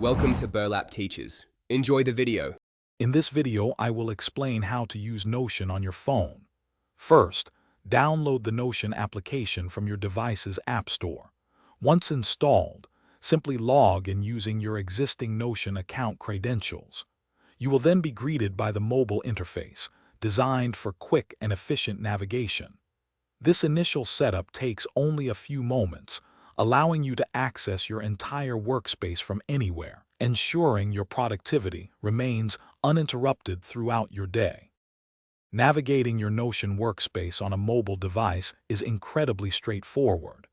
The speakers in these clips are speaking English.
Welcome to Burlap Teachers. Enjoy the video. In this video, I will explain how to use Notion on your phone. First, download the Notion application from your device's App Store. Once installed, simply log in using your existing Notion account credentials. You will then be greeted by the mobile interface, designed for quick and efficient navigation. This initial setup takes only a few moments, allowing you to access your entire workspace from anywhere, ensuring your productivity remains uninterrupted throughout your day. Navigating your Notion workspace on a mobile device is incredibly straightforward.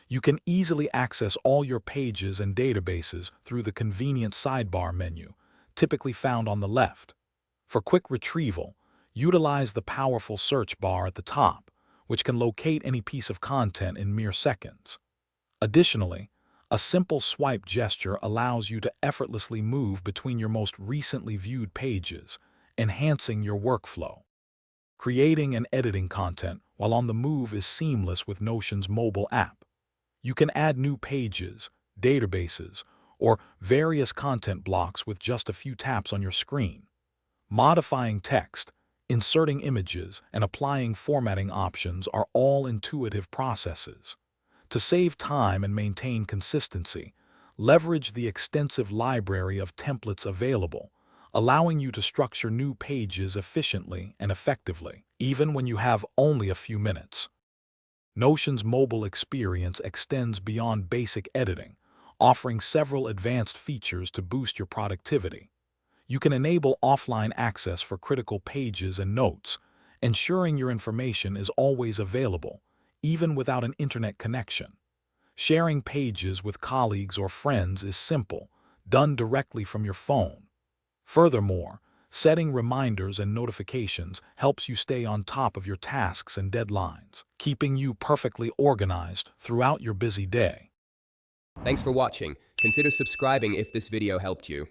You can easily access all your pages and databases through the convenient sidebar menu, typically found on the left. For quick retrieval, utilize the powerful search bar at the top, which can locate any piece of content in mere seconds. Additionally, a simple swipe gesture allows you to effortlessly move between your most recently viewed pages, enhancing your workflow. Creating and editing content while on the move is seamless with Notion's mobile app. You can add new pages, databases, or various content blocks with just a few taps on your screen. Modifying text, inserting images, and applying formatting options are all intuitive processes. To save time and maintain consistency, leverage the extensive library of templates available, allowing you to structure new pages efficiently and effectively, even when you have only a few minutes. Notion's mobile experience extends beyond basic editing, offering several advanced features to boost your productivity. You can enable offline access for critical pages and notes, ensuring your information is always available, even without an internet connection. Sharing pages with colleagues or friends is simple, done directly from your phone. Furthermore, setting reminders and notifications helps you stay on top of your tasks and deadlines, keeping you perfectly organized throughout your busy day. Thanks for watching. Consider subscribing if this video helped you.